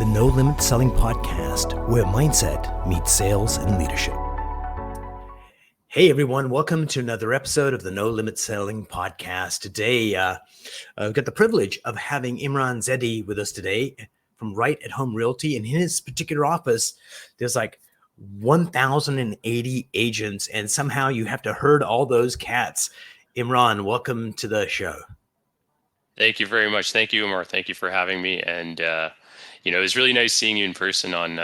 the No Limit Selling Podcast, where mindset meets sales and leadership. Hey everyone, welcome to another episode of the No Limit Selling Podcast. Today, I've got the privilege of having Imran Zaidi with us today from Right At Home Realty. In his particular office, there's like 1,080 agents, and somehow you have to herd all those cats. Imran, welcome to the show. Thank you very much. Thank you, Umar. Thank you for having me. And it was really nice seeing you in person on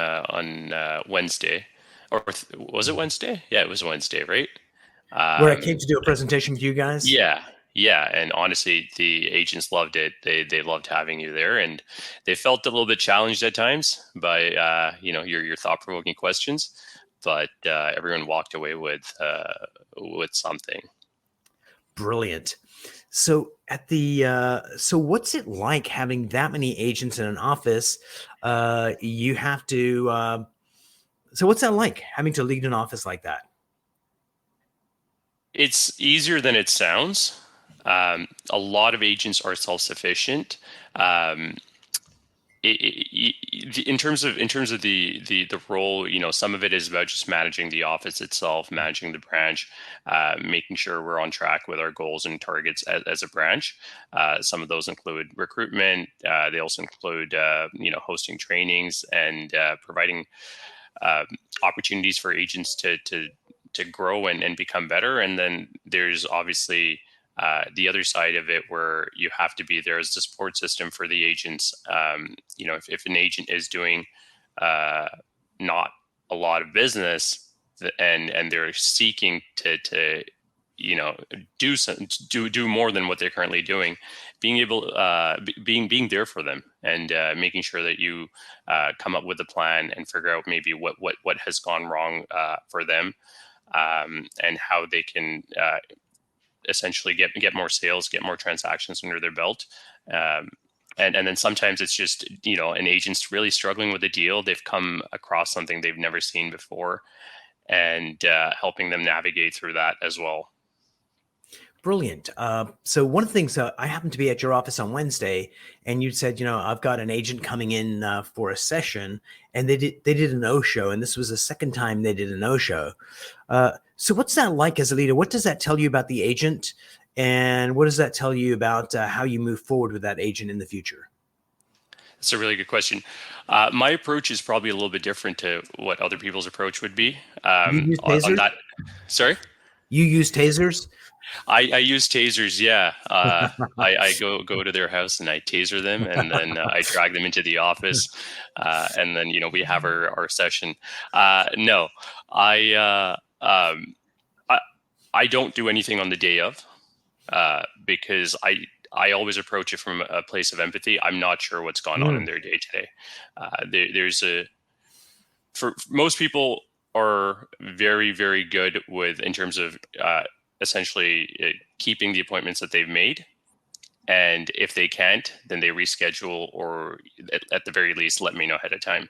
Wednesday, or was it Wednesday? Yeah, it was Wednesday, right? Where I came to do a presentation with you guys. Yeah. And honestly, the agents loved it. They loved having you there, and they felt a little bit challenged at times by your thought-provoking questions, but everyone walked away with something. Brilliant. So so what's it like having that many agents in an office? You have to. So what's that like having to lead an office like that? It's easier than it sounds. A lot of agents are self-sufficient. In terms of the role, some of it is about just managing the office itself, managing the branch, making sure we're on track with our goals and targets as a branch. Some of those include recruitment. They also include hosting trainings and providing opportunities for agents to grow and become better. And then there's obviously the other side of it, where you have to be there as the support system for the agents. If an agent is doing not a lot of business and they're seeking to do more than what they're currently doing, being able being there for them and making sure that you come up with a plan and figure out maybe what has gone wrong for them, and how they can essentially get more sales, get more transactions under their belt. And then sometimes it's just, an agent's really struggling with a deal. They've come across something they've never seen before, and helping them navigate through that as well. Brilliant. So one of the things, I happened to be at your office on Wednesday, and you said, I've got an agent coming in for a session, and they did a no-show, and this was the second time they did a no-show. So what's that like as a leader? What does that tell you about the agent, and what does that tell you about how you move forward with that agent in the future? That's a really good question. My approach is probably a little bit different to what other people's approach would be. You use tasers? On that, sorry? You use tasers? I use tasers. Yeah. I go to their house and I taser them, and then I drag them into the office, and then we have our session. No, I don't do anything on the day of, because I always approach it from a place of empathy. I'm not sure what's gone on in their day today. For most people are very, very good with, in terms of essentially keeping the appointments that they've made. And if they can't, then they reschedule, or at the very least, let me know ahead of time.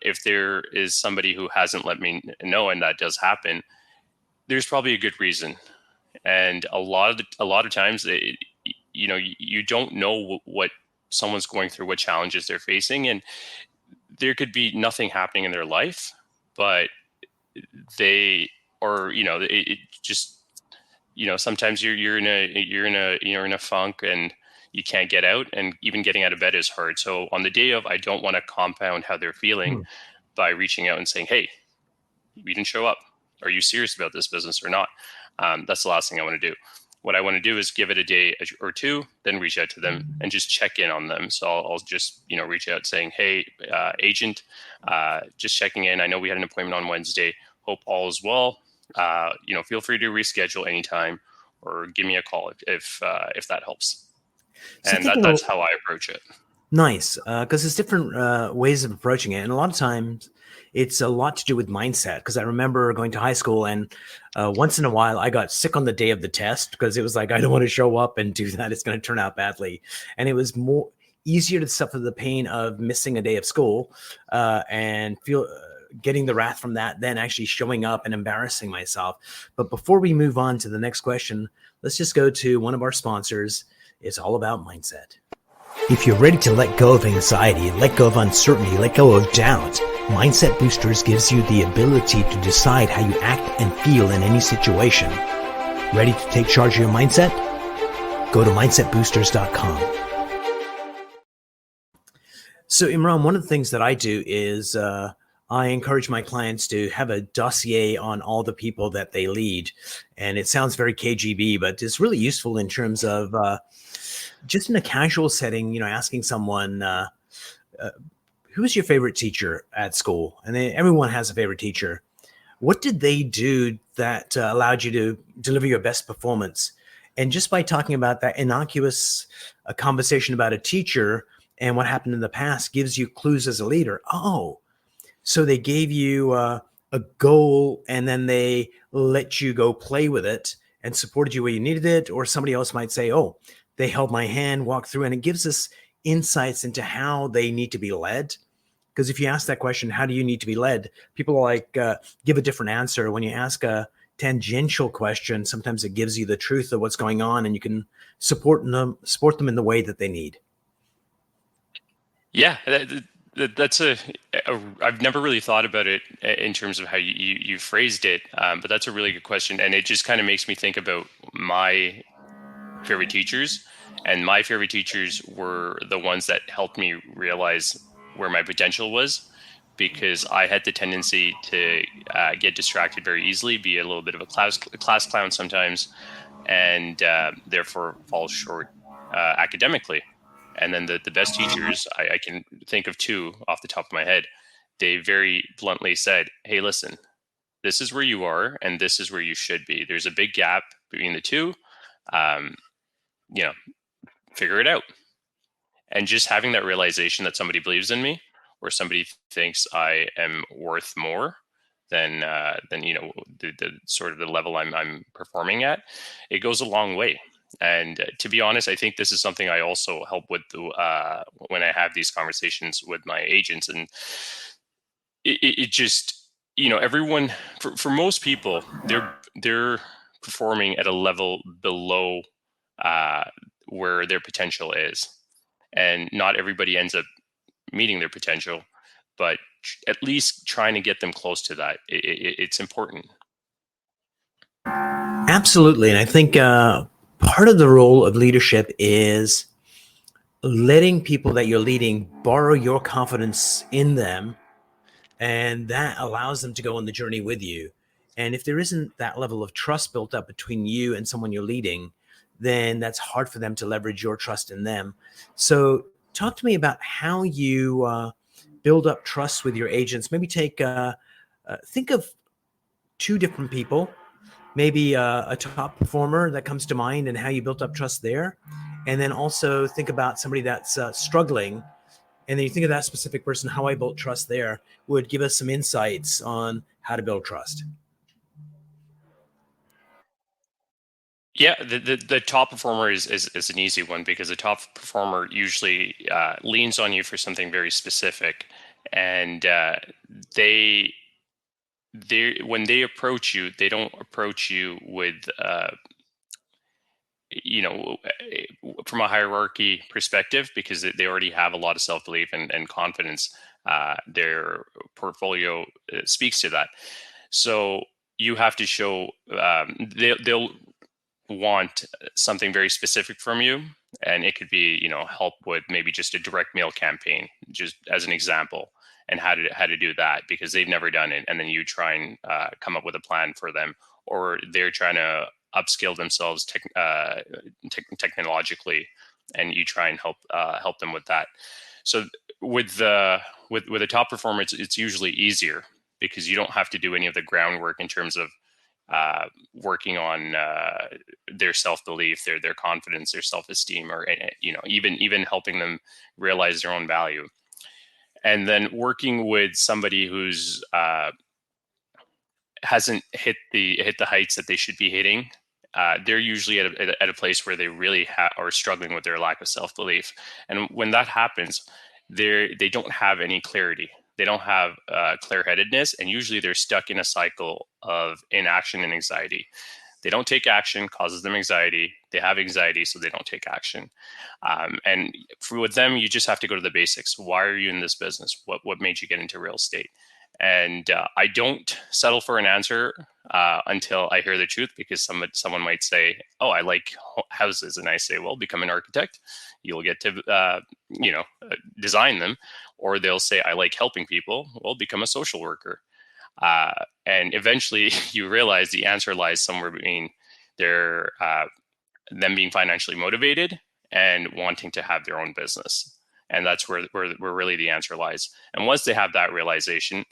If there is somebody who hasn't let me know, and that does happen, there's probably a good reason. And a lot of times, you don't know what someone's going through, what challenges they're facing, and there could be nothing happening in their life, but they, or it just, sometimes you're in a funk and you can't get out, and even getting out of bed is hard. So on the day of, I don't want to compound how they're feeling by reaching out and saying, "Hey, we didn't show up. Are you serious about this business or not?" That's the last thing I want to do. What I want to do is give it a day or two, then reach out to them and just check in on them. So I'll just, reach out saying, "Hey, agent, just checking in. I know we had an appointment on Wednesday. Hope all is well. Feel free to reschedule anytime, or give me a call if that helps." So, and that's how I approach it. Nice, because there's different ways of approaching it, and a lot of times it's a lot to do with mindset. Because I remember going to high school, and once in a while I got sick on the day of the test, because it was like, I don't want to show up and do that. It's going to turn out badly. And it was more easier to suffer the pain of missing a day of school and feel getting the wrath from that than actually showing up and embarrassing myself. But before we move on to the next question, let's just go to one of our sponsors. It's all about mindset. If you're ready to let go of anxiety, let go of uncertainty, let go of doubt, Mindset Boosters gives you the ability to decide how you act and feel in any situation. Ready to take charge of your mindset? Go to mindsetboosters.com. So Imran, one of the things that I do is I encourage my clients to have a dossier on all the people that they lead. And it sounds very KGB, but it's really useful in terms of just in a casual setting, asking someone, who's your favorite teacher at school? And everyone has a favorite teacher. What did they do that allowed you to deliver your best performance? And just by talking about that innocuous conversation about a teacher and what happened in the past gives you clues as a leader. Oh, so they gave you a goal and then they let you go play with it and supported you where you needed it. Or somebody else might say, oh, they held my hand, walked through, and it gives us insights into how they need to be led. Because if you ask that question, how do you need to be led? People give a different answer. When you ask a tangential question, sometimes it gives you the truth of what's going on, and you can support them in the way that they need. Yeah, that's I've never really thought about it in terms of how you phrased it, but that's a really good question, and it just kind of makes me think about my favorite teachers, and my favorite teachers were the ones that helped me realize where my potential was, because I had the tendency to get distracted very easily, be a little bit of a class clown sometimes, and therefore fall short academically. And then the best teachers, I can think of two off the top of my head. They very bluntly said, hey, listen, this is where you are and this is where you should be. There's a big gap between the two. Um, Figure it out. And just having that realization that somebody believes in me, or somebody thinks I am worth more than the sort of the level I'm performing at, it goes a long way. And to be honest, I think this is something I also help with when I have these conversations with my agents. And it just, everyone, for most people, they're performing at a level below where their potential is. And not everybody ends up meeting their potential, but at least trying to get them close to that. It's important. Absolutely. And I think part of the role of leadership is letting people that you're leading borrow your confidence in them, and that allows them to go on the journey with you. And if there isn't that level of trust built up between you and someone you're leading, then that's hard for them to leverage your trust in them. So talk to me about how you build up trust with your agents. Maybe think of two different people, maybe a top performer that comes to mind and how you built up trust there. And then also think about somebody that's struggling. And then you think of that specific person, how I built trust there would give us some insights on how to build trust. Yeah, the top performer is an easy one, because the top performer usually leans on you for something very specific, and they when they approach you, they don't approach you with from a hierarchy perspective, because they already have a lot of self-belief and confidence. Their portfolio speaks to that. So you have to show they'll want something very specific from you, and it could be help with maybe just a direct mail campaign, just as an example, and how to do that, because they've never done it, and then you try and come up with a plan for them, or they're trying to upskill themselves technologically, and you try and help them with that. So with a top performer, it's usually easier, because you don't have to do any of the groundwork in terms of working on their self-belief, their confidence, their self-esteem, or even helping them realize their own value. And then working with somebody who's hasn't hit the heights that they should be hitting, they're usually at a place where they really are struggling with their lack of self-belief. And when that happens, they don't have any clarity. They don't have clear-headedness, and usually they're stuck in a cycle of inaction and anxiety. They don't take action, causes them anxiety. They have anxiety, so they don't take action. And with them, you just have to go to the basics. Why are you in this business? What made you get into real estate? And I don't settle for an answer until I hear the truth, because someone might say, "Oh, I like houses," and I say, "Well, become an architect. You'll get to design them." Or they'll say, "I like helping people." Well, become a social worker. And eventually, you realize the answer lies somewhere between their them being financially motivated and wanting to have their own business. And that's where really the answer lies. And once they have that realization,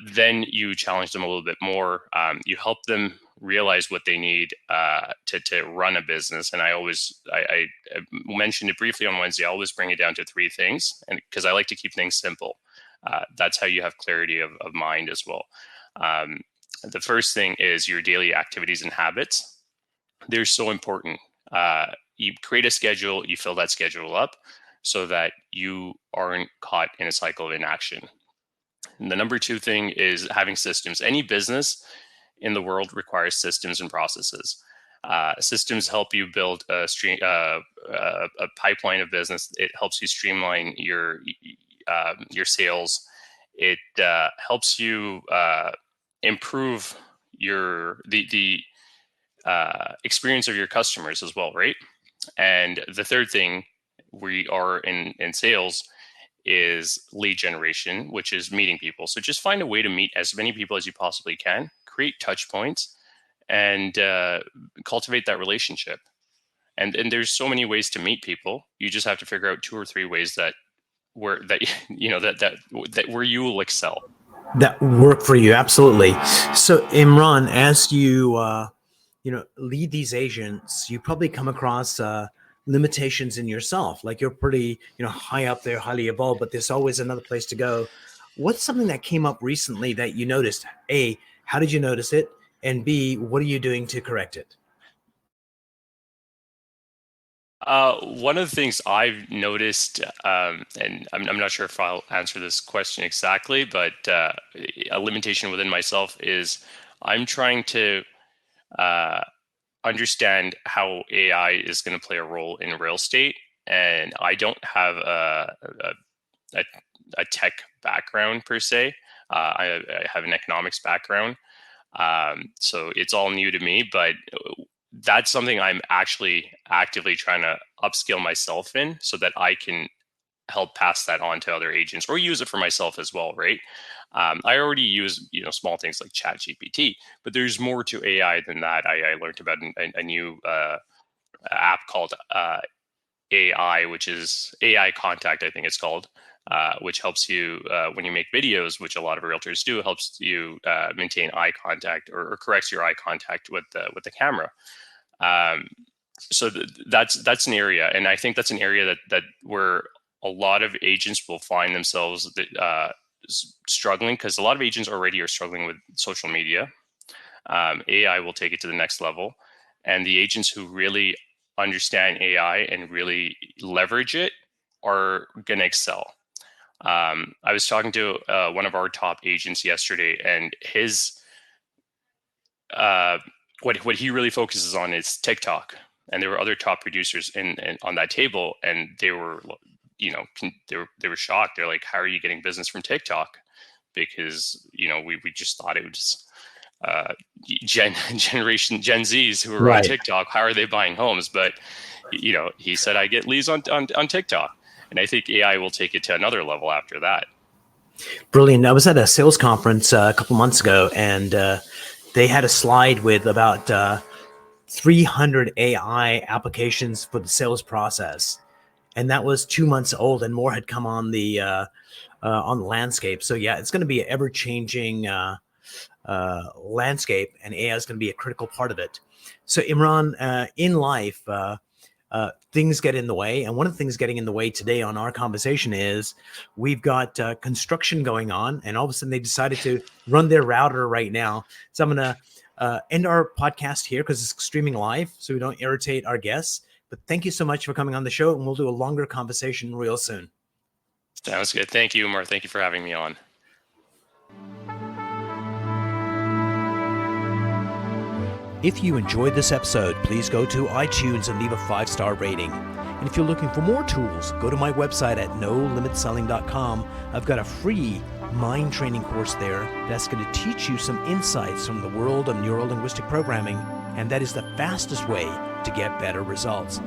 then you challenge them a little bit more. You help them realize what they need to run a business. And I mentioned it briefly on Wednesday. I always bring it down to three things, and because I like to keep things simple. That's how you have clarity of mind as well. The first thing is your daily activities and habits. They're so important. You create a schedule, you fill that schedule up so that you aren't caught in a cycle of inaction. And the number two thing is having systems. Any business in the world requires systems and processes. Systems help you build a pipeline of business. It helps you streamline your sales. It helps you improve the experience of your customers as well, right? And the third thing we are in sales is lead generation, which is meeting people. So just find a way to meet as many people as you possibly can, create touch points, and cultivate that relationship. And there's so many ways to meet people. You just have to figure out 2 or 3 ways that where you will excel. That work for you, absolutely. So Imran, as you lead these agents, you probably come across limitations in yourself. Like you're pretty high up there, highly evolved, but there's always another place to go. What's something that came up recently that you noticed? A, how did you notice it? And B, what are you doing to correct it? One of the things I've noticed, and I'm not sure if I'll answer this question exactly, but a limitation within myself is I'm trying to understand how AI is going to play a role in real estate, and I don't have a tech background per se. I have an economics background, so it's all new to me, but that's something I'm actually actively trying to upskill myself in so that I can help pass that on to other agents or use it for myself as well, right? I already use small things like ChatGPT, but there's more to AI than that. I learned about a new app called AI, which is AI Contact, I think it's called, which helps you when you make videos, which a lot of realtors do, helps you maintain eye contact or corrects your eye contact with the camera. So that's an area, and I think that's an area that where a lot of agents will find themselves struggling, because a lot of agents already are struggling with social media. AI will take it to the next level, and the agents who really understand AI and really leverage it are going to excel. I was talking to one of our top agents yesterday, and his what he really focuses on is TikTok. And there were other top producers in on that table, and they were, they were shocked. They're like, "How are you getting business from TikTok?" Because we just thought it was Gen Zs who were on TikTok. How are they buying homes? But he said, "I get leads on TikTok," and I think AI will take it to another level after that. Brilliant. I was at a sales conference a couple months ago, and they had a slide with about 300 AI applications for the sales process, and that was 2 months old, and more had come on the landscape. So yeah, it's going to be an ever-changing landscape, and AI is going to be a critical part of it. So Imran, in life, things get in the way, and one of the things getting in the way today on our conversation is we've got construction going on, and all of a sudden they decided to run their router right now. So I'm going to end our podcast here because it's streaming live, so we don't irritate our guests. But thank you so much for coming on the show, and we'll do a longer conversation real soon. Sounds good. Thank you, Umar. Thank you for having me on. If you enjoyed this episode, please go to iTunes and leave a 5-star rating. And if you're looking for more tools, go to my website at nolimitselling.com. I've got a free mind training course there that's going to teach you some insights from the world of neuro-linguistic programming, and that is the fastest way to get better results.